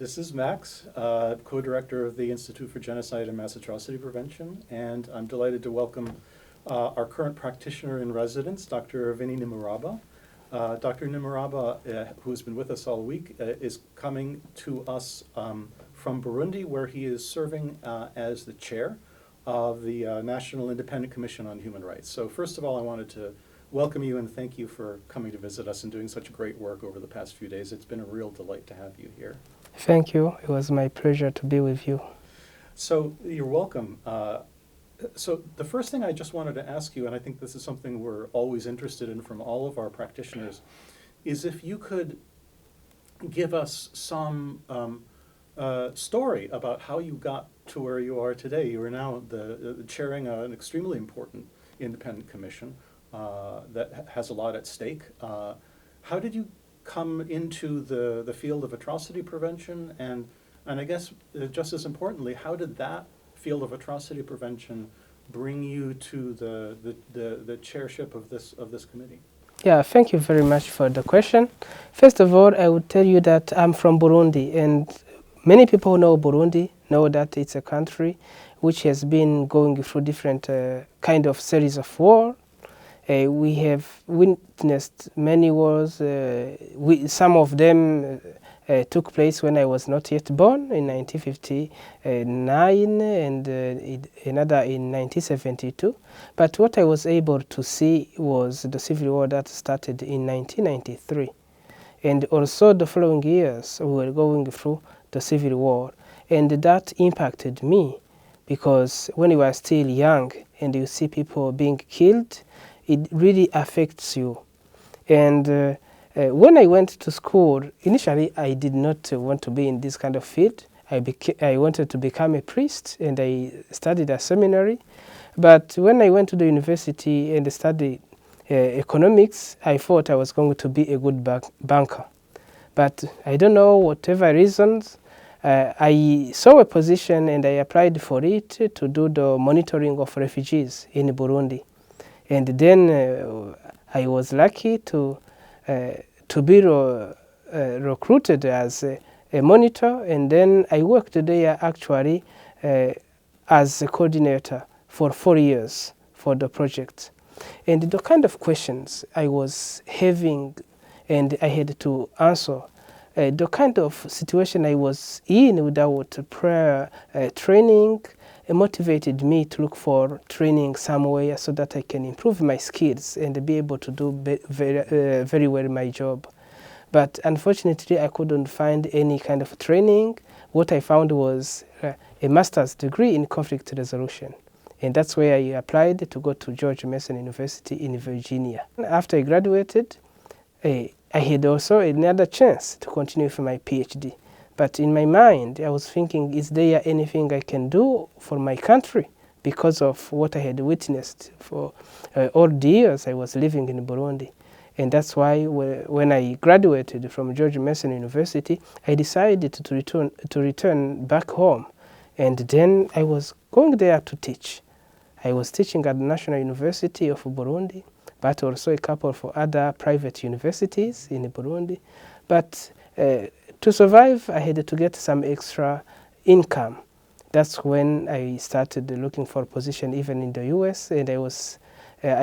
This is Max, co-director of the Institute for Genocide and Mass Atrocity Prevention, and I'm delighted to welcome our current practitioner in residence, Dr. Vigny Nimuraba. Dr. Nimuraba, who has been with us all week, is coming to us from Burundi, where he is serving as the chair of the National Independent Commission on Human Rights. So first of all, I wanted to welcome you and thank you for coming to visit us and doing such great work over the past few days. It's been a real delight to have you here. Thank you. It was my pleasure to be with you. So you're welcome. So the first thing I just wanted to ask you, and I think this is something we're always interested in from all of our practitioners, is if you could give us some story about how you got to where you are today. You are now chairing an extremely important independent commission that has a lot at stake. How did you come into the field of atrocity prevention, and I guess just as importantly, how did that field of atrocity prevention bring you to the chairship of this committee? Yeah, thank you very much for the question. First of all, I would tell you that I'm from Burundi, and many people know Burundi, know that it's a country which has been going through different kind of series of war. We have witnessed many wars. Some of them took place when I was not yet born in 1959 and another in 1972. But what I was able to see was the civil war that started in 1993. And also the following years we were going through the civil war. And that impacted me because when you are still young and you see people being killed, it really affects you. And when I went to school, initially I did not want to be in this kind of field. I wanted to become a priest, and I studied at seminary. But when I went to the university and studied economics, I thought I was going to be a good banker. But I don't know, whatever reasons, I saw a position and I applied for it to do the monitoring of refugees in Burundi. And then I was lucky to be recruited as a monitor, and then I worked there actually as a coordinator for 4 years for the project. And the kind of questions I was having and I had to answer, the kind of situation I was in without prior training, it motivated me to look for training somewhere so that I can improve my skills and be able to do very well my job. But unfortunately, I couldn't find any kind of training. What I found was a master's degree in conflict resolution. And that's where I applied to go to George Mason University in Virginia. After I graduated, I had also another chance to continue for my PhD. But in my mind, I was thinking, is there anything I can do for my country because of what I had witnessed for all the years I was living in Burundi? And that's why when I graduated from George Mason University, I decided to return back home. And then I was going there to teach. I was teaching at the National University of Burundi, but also a couple of other private universities in Burundi. But to survive, I had to get some extra income. That's when I started looking for a position even in the US, and I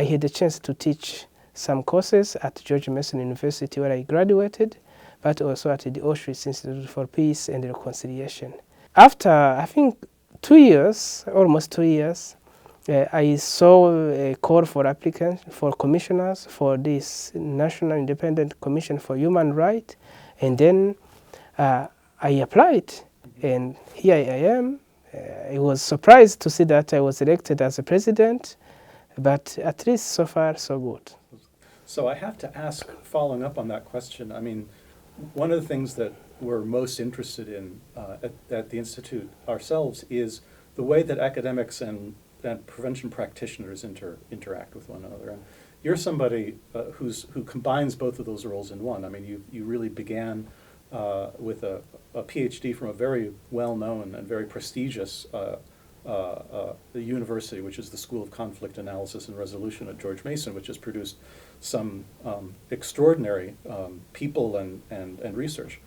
had a chance to teach some courses at George Mason University where I graduated, but also at the Auschwitz Institute for Peace and Reconciliation. After, I think, 2 years, almost 2 years, I saw a call for applicants, for commissioners for this National Independent Commission for Human Rights, and then I applied, and here I am. I was surprised to see that I was elected as a president, but at least so far, so good. So I have to ask, following up on that question, I mean, one of the things that we're most interested in at the Institute ourselves is the way that academics and prevention practitioners interact with one another. And you're somebody who combines both of those roles in one. I mean, you really began with a PhD from a very well-known and very prestigious university, which is the School of Conflict Analysis and Resolution at George Mason, which has produced some extraordinary people and research.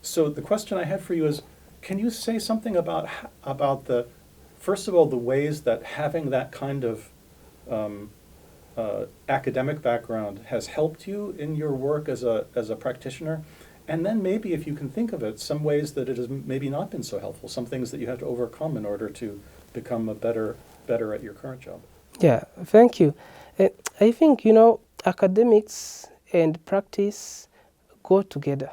So the question I had for you is, can you say something about the, first of all, the ways that having that kind of academic background has helped you in your work as a practitioner? And then maybe, if you can think of it, some ways that it has maybe not been so helpful, some things that you had to overcome in order to become a better at your current job. Yeah, thank you. I think, academics and practice go together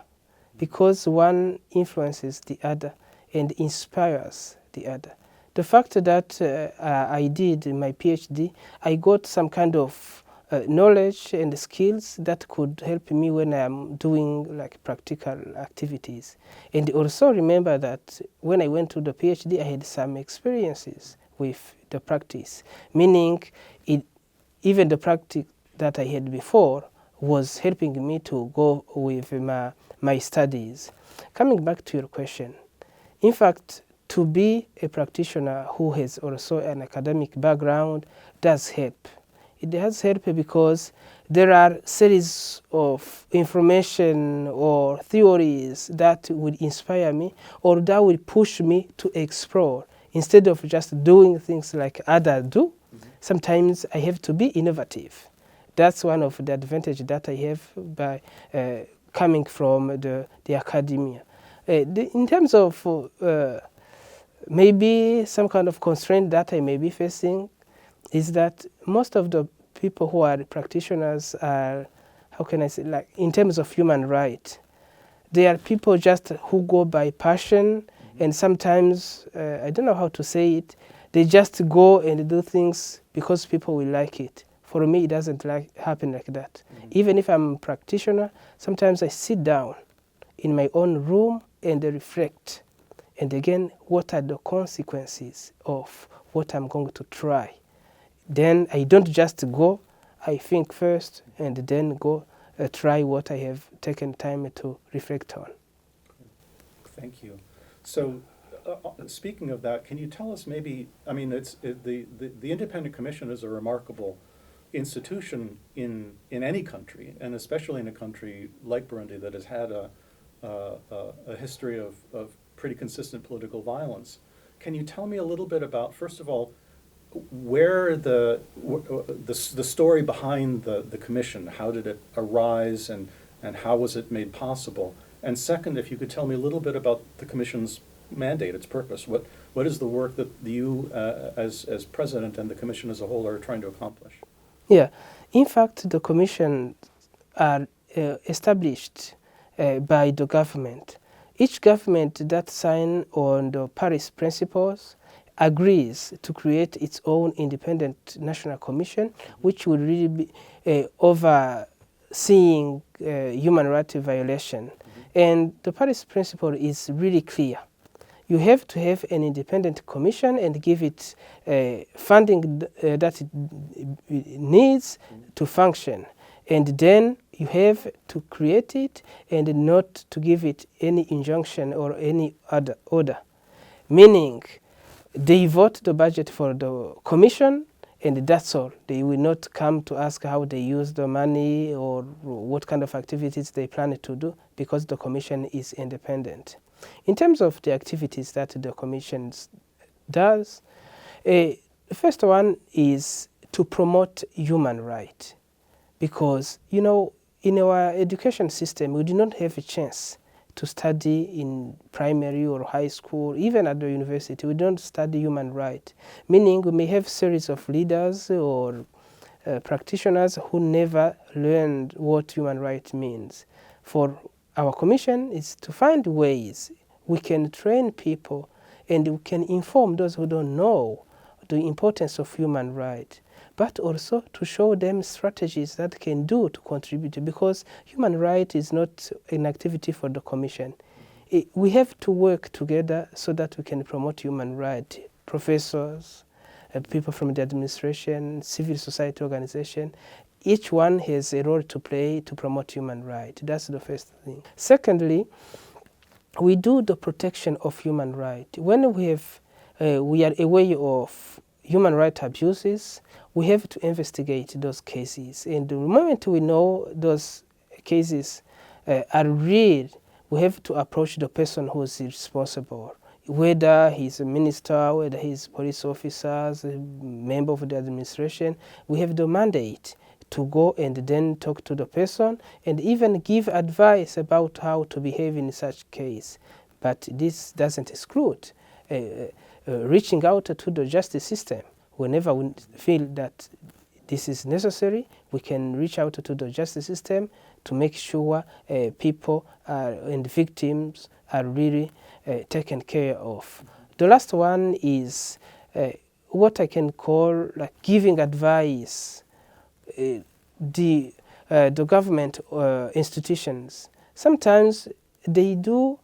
because one influences the other and inspires the other. The fact that I did my PhD, I got some kind of knowledge and skills that could help me when I'm doing like practical activities. And also remember that when I went to the PhD, I had some experiences with the practice, meaning even the practice that I had before was helping me to go with my studies. Coming back to your question, in fact, to be a practitioner who has also an academic background does help. It does help because there are series of information or theories that would inspire me or that will push me to explore instead of just doing things like others do. Mm-hmm. Sometimes I have to be innovative. That's one of the advantages that I have by coming from the academia. In terms of maybe some kind of constraint that I may be facing is that most of the people who are practitioners are, how can I say, like in terms of human rights, they are people just who go by passion, and sometimes, I don't know how to say it, they just go and do things because people will like it. For me, it doesn't happen like that. Mm-hmm. Even if I'm a practitioner, sometimes I sit down in my own room and reflect. And again, what are the consequences of what I'm going to try? Then I don't just go, I think first and then go try what I have taken time to reflect on. Thank you. So speaking of that, can you tell us maybe, I mean, the Independent Commission is a remarkable institution in any country, and especially in a country like Burundi that has had a history of pretty consistent political violence. Can you tell me a little bit about, first of all, where the story behind the commission? How did it arise, and how was it made possible? And second, if you could tell me a little bit about the commission's mandate, its purpose. What is the work that you, as president, and the commission as a whole are trying to accomplish? Yeah, in fact, the commission are established by the government. Each government that signs on the Paris Principles agrees to create its own independent national commission, which will really be overseeing human rights violation. Mm-hmm. And the Paris Principle is really clear. You have to have an independent commission and give it funding that it needs to function. And then you have to create it and not to give it any injunction or any other order. Meaning, they vote the budget for the commission, and that's all. They will not come to ask how they use the money or what kind of activities they plan to do, because the commission is independent. In terms of the activities that the commission does, the first one is to promote human rights. Because, in our education system, we do not have a chance to study in primary or high school, even at the university. We don't study human rights, meaning we may have series of leaders or practitioners who never learned what human rights means. For our commission is to find ways we can train people and we can inform those who don't know the importance of human rights, but also to show them strategies that can do to contribute, because human rights is not an activity for the commission. We have to work together so that we can promote human rights. Professors, people from the administration, civil society organization, each one has a role to play to promote human rights. That's the first thing. Secondly, we do the protection of human rights. When we are aware of human rights abuses, we have to investigate those cases. And the moment we know those cases are real, we have to approach the person who is responsible, whether he's a minister, whether he's police officers, a member of the administration. We have the mandate to go and then talk to the person and even give advice about how to behave in such case. But this doesn't exclude reaching out to the justice system. Whenever we feel that this is necessary, we can reach out to the justice system to make sure people and victims are really taken care of. The last one is what I can call like giving advice. The government institutions, sometimes they do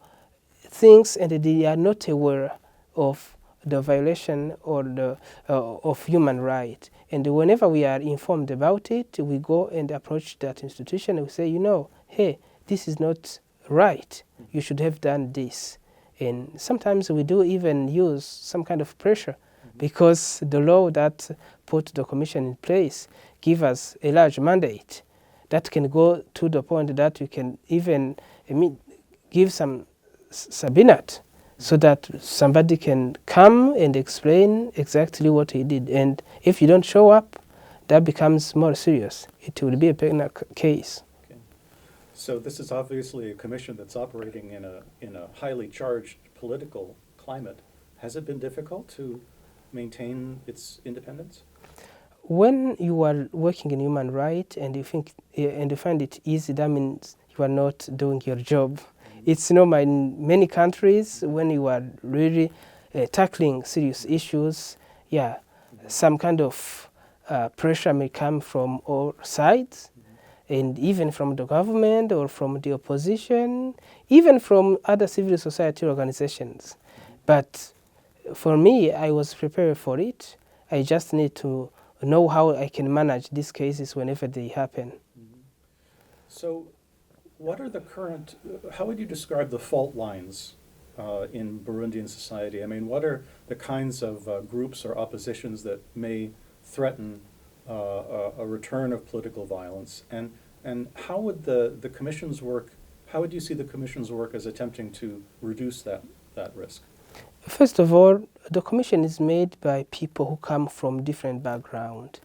things and they are not aware of the violation or the of human rights. And whenever we are informed about it, we go and approach that institution and we say, you know, hey, this is not right. You should have done this. And sometimes we do even use some kind of pressure because the law that put the commission in place give us a large mandate that can go to the point that we can even give some subpoena so that somebody can come and explain exactly what he did. And if you don't show up, that becomes more serious. It will be a penal case. Okay. So this is obviously a commission that's operating in a highly charged political climate. Has it been difficult to maintain its independence? When you are working in human rights and you think and you find it easy, that means you are not doing your job. It's normal in many countries when you are really tackling serious issues. Yeah, some kind of pressure may come from all sides, and even from the government or from the opposition, even from other civil society organizations. But for me, I was prepared for it. I just need to know how I can manage these cases whenever they happen. So what are the current, how would you describe the fault lines in Burundian society? I mean, what are the kinds of groups or oppositions that may threaten a return of political violence? And how would the commission's work, how would you see the commission's work as attempting to reduce that risk? First of all, the commission is made by people who come from different backgrounds.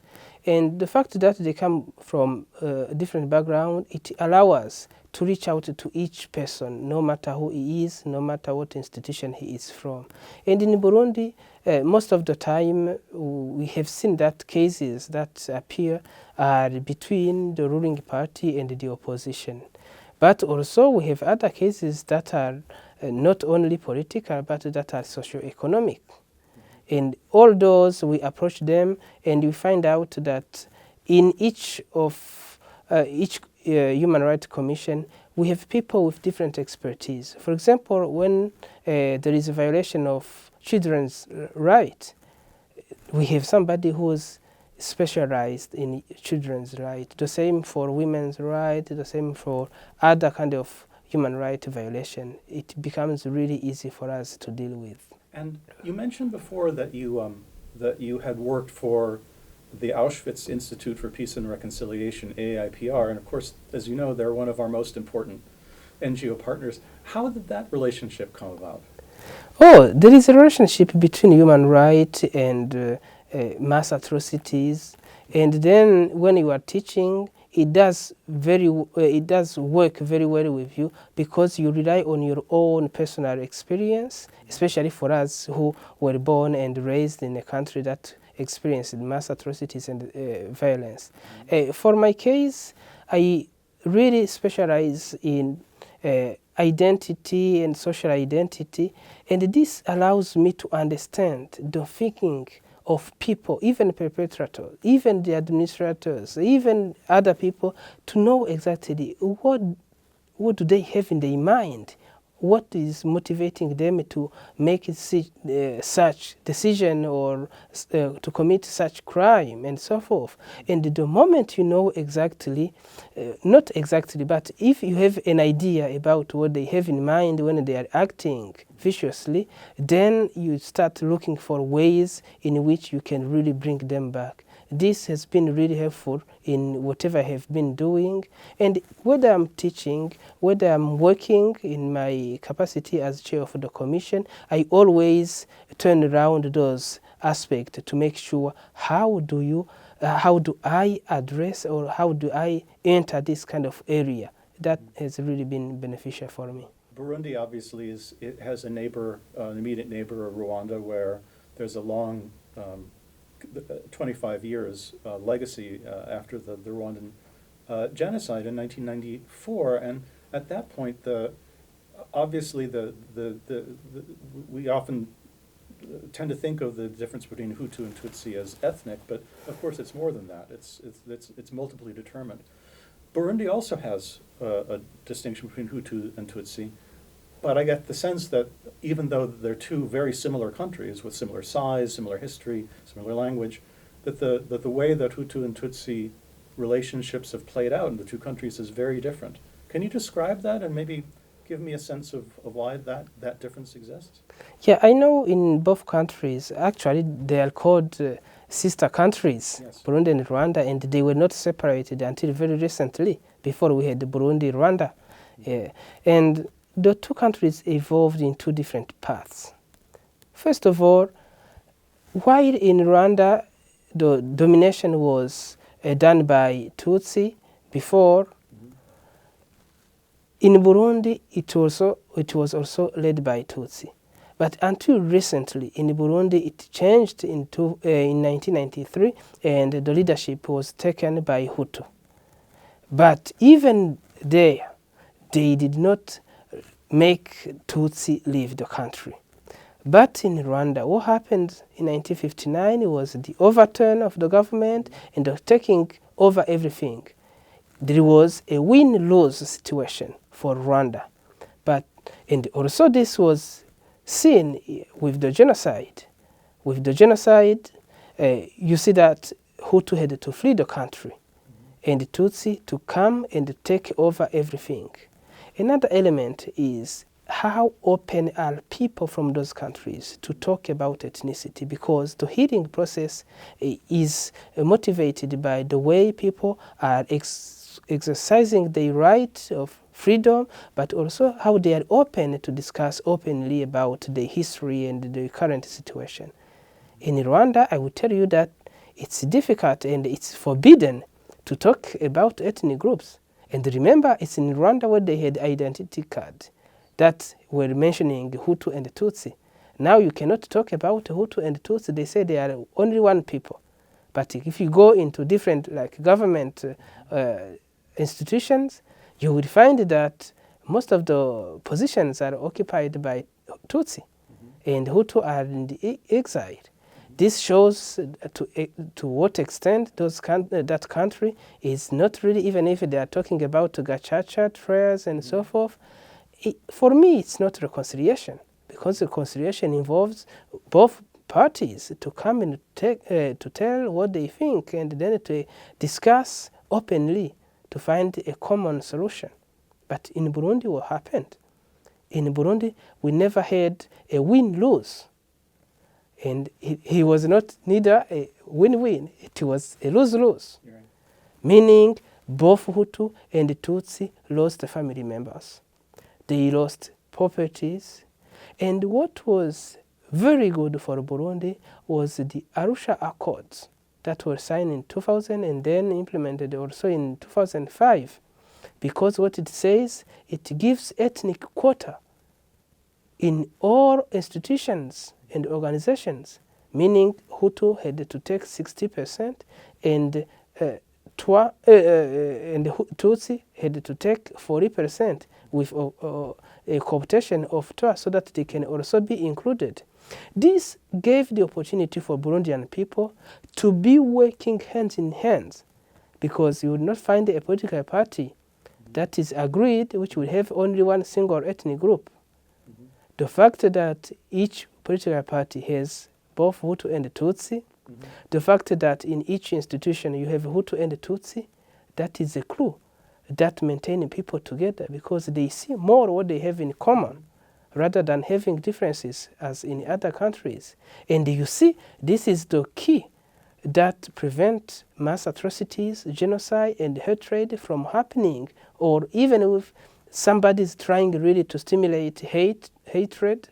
And the fact that they come from a different background, it allows us to reach out to each person, no matter who he is, no matter what institution he is from. And in Burundi, most of the time, we have seen that cases that appear are between the ruling party and the opposition. But also we have other cases that are not only political, but that are socio-economic. And all those, we approach them and we find out that in each human rights commission, we have people with different expertise. For example, when there is a violation of children's rights, we have somebody who is specialized in children's rights. The same for women's rights, the same for other kind of human rights violation. It becomes really easy for us to deal with. And you mentioned before that you had worked for the Auschwitz Institute for Peace and Reconciliation, AIPR, and of course, as you know, they're one of our most important NGO partners. How did that relationship come about? Oh, there is a relationship between human rights and mass atrocities, and then when you are teaching, it does work very well with you because you rely on your own personal experience, especially for us who were born and raised in a country that experienced mass atrocities and violence. For my case, I really specialize in identity and social identity, and this allows me to understand the thinking of people, even perpetrators, even the administrators, even other people, to know exactly what do they have in their mind, what is motivating them to make such decision or to commit such crime and so forth. And the moment you know exactly, not exactly, but if you have an idea about what they have in mind when they are acting viciously, then you start looking for ways in which you can really bring them back. this has been really helpful in whatever I have been doing. And whether I'm teaching, whether I'm working in my capacity as chair of the commission, I always turn around those aspects to make sure how do I address or how do I enter this kind of area. That has really been beneficial for me. Burundi obviously it has a neighbor, an immediate neighbor, Rwanda, where there's a long 25 years legacy after the Rwandan genocide in 1994, and at that point, obviously we often tend to think of the difference between Hutu and Tutsi as ethnic, but of course it's more than that. It's multiply determined. Burundi also has a distinction between Hutu and Tutsi, but I get the sense that even though they're two very similar countries with similar size, similar history, similar language, that the way that Hutu and Tutsi relationships have played out in the two countries is very different. Can you describe that and maybe give me a sense of why that difference exists? Yeah, I know in both countries, actually they are called sister countries, yes. Burundi and Rwanda, and they were not separated until very recently, before we had Burundi, Rwanda. Mm-hmm. And the two countries evolved in two different paths. First of all, while in Rwanda the domination was done by Tutsi before, mm-hmm. in Burundi it was also led by Tutsi. But until recently in Burundi it changed in 1993, and the leadership was taken by Hutu. But even there, they did not make Tutsi leave the country. But in Rwanda, what happened in 1959 was the overturn of the government and the taking over everything. There was a win-lose situation for Rwanda. And also this was seen with the genocide. With the genocide, you see that Hutu had to flee the country, and the Tutsi to come and take over everything. Another element is how open are people from those countries to talk about ethnicity, because the healing process is motivated by the way people are exercising their right of freedom, but also how they are open to discuss openly about the history and the current situation. In Rwanda, I would tell you that it's difficult and it's forbidden to talk about ethnic groups. And remember, it's in Rwanda where they had identity card that were mentioning Hutu and Tutsi. Now you cannot talk about Hutu and Tutsi. They say they are only one people. But if you go into different government institutions, you will find that most of the positions are occupied by Tutsi, mm-hmm. and Hutu are in the exile. Mm-hmm. This shows to what extent that country is not really, even if they are talking about Gacaca prayers and mm-hmm. so forth. For me, it's not reconciliation, because reconciliation involves both parties to come and to tell what they think, and then to discuss openly to find a common solution. But in Burundi, what happened? In Burundi, we never had a win-lose. And he was not neither a win-win, it was a lose-lose. Right. Meaning both Hutu and Tutsi lost family members. They lost properties. And what was very good for Burundi was the Arusha Accords that were signed in 2000 and then implemented also in 2005. Because what it says, it gives ethnic quota in all institutions and organizations, meaning Hutu had to take 60% and Tutsi had to take 40% with a cooptation of Twa, so that they can also be included. This gave the opportunity for Burundian people to be working hand in hand, because you would not find a political party that is agreed which will have only one single ethnic group. Mm-hmm. The fact that each political party has both Hutu and Tutsi, mm-hmm. the fact that in each institution you have Hutu and Tutsi, that is a clue that maintains people together, because they see more what they have in common rather than having differences as in other countries. And you see, this is the key that prevent mass atrocities, genocide, and hatred from happening, or even if somebody is trying really to stimulate hatred,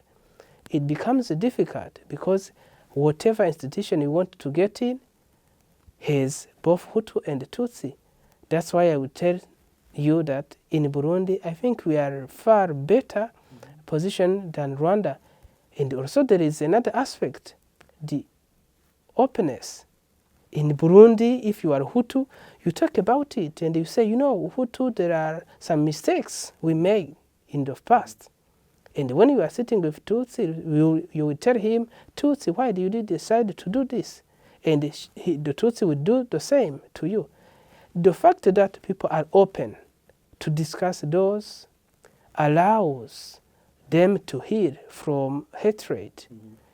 it becomes difficult because whatever institution you want to get in has both Hutu and Tutsi. That's why I would tell you that in Burundi, I think we are far better positioned than Rwanda. And also there is another aspect, the openness. In Burundi, if you are Hutu, you talk about it and you say, you know, Hutu, there are some mistakes we made in the past. And when you are sitting with Tutsi, you will tell him, Tutsi, why did you decide to do this? And the Tutsi will do the same to you. The fact that people are open to discuss those allows them to heal from hatred.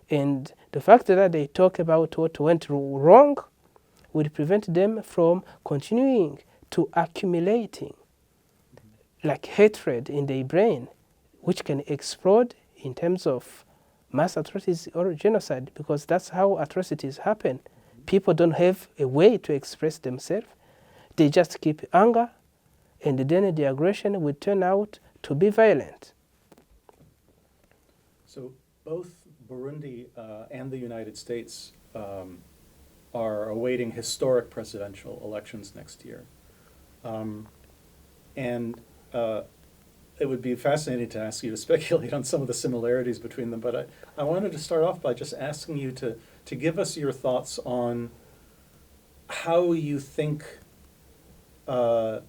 And the fact that they talk about what went wrong will prevent them from continuing to accumulating like hatred in their brain, which can explode in terms of mass atrocities or genocide, because that's how atrocities happen. People don't have a way to express themselves. They just keep anger, and then the aggression will turn out to be violent. So both Burundi and the United States are awaiting historic presidential elections next year. It would be fascinating to ask you to speculate on some of the similarities between them, but I wanted to start off by just asking you to give us your thoughts on how you think the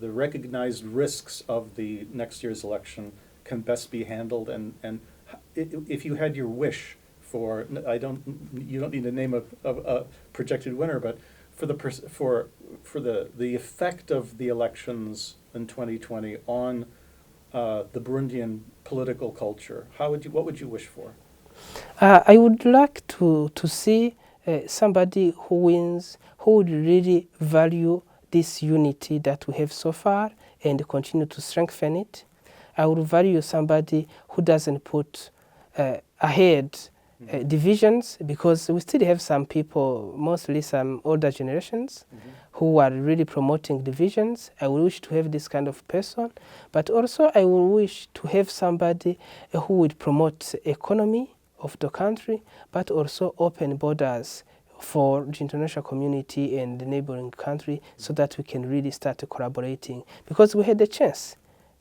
recognized risks of the next year's election can best be handled, and if you had your wish for, you don't need to name a projected winner, but for the effect of the elections in 2020 on the Burundian political culture, what would you wish for? I would like to see somebody who wins, who would really value this unity that we have so far and continue to strengthen it. I would value somebody who doesn't put ahead divisions, because we still have some people, mostly some older generations, who are really promoting divisions. I would wish to have this kind of person, but also I would wish to have somebody who would promote economy of the country, but also open borders for the international community and the neighboring country, so that we can really start collaborating. Because we had the chance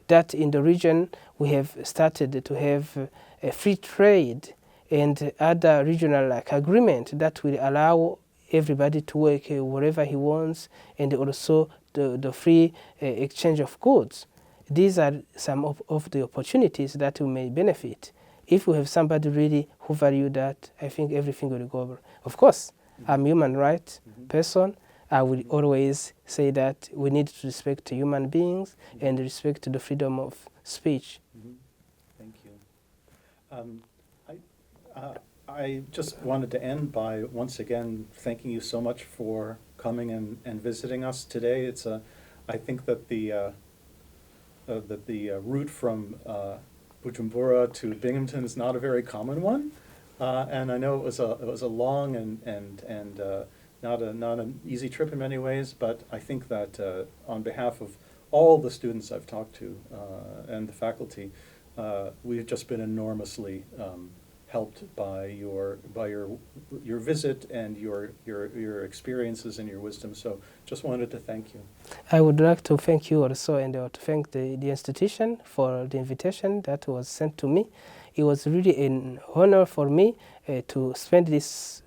that in the region we have started to have a free trade and other regional agreement that will allow everybody to work wherever he wants, and also the free exchange of goods. These are some of the opportunities that we may benefit. If we have somebody really who value that, I think everything will go over. Of course, I'm a human rights person. I will always say that we need to respect human beings and respect the freedom of speech. Thank you. I just wanted to end by once again thanking you so much for coming and visiting us today. I think that the route from Bujumbura to Binghamton is not a very common one, and I know it was a long and not an easy trip in many ways. But I think that on behalf of all the students I've talked to and the faculty, we've just been enormously helped by your visit and your experiences and your wisdom. So just wanted to thank you. I would like to thank you also, and to thank the institution for the invitation that was sent to me. It was really an honor for me to spend this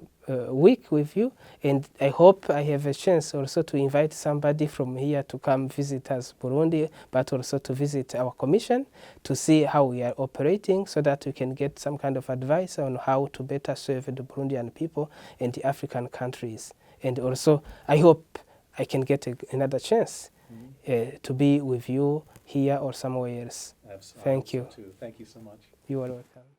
week with you, and I hope I have a chance also to invite somebody from here to come visit us Burundi, but also to visit our commission to see how we are operating, so that we can get some kind of advice on how to better serve the Burundian people and the African countries. And also I hope I can get another chance to be with you here or somewhere else. Absolutely. Thank you. Thank you so much. You are welcome.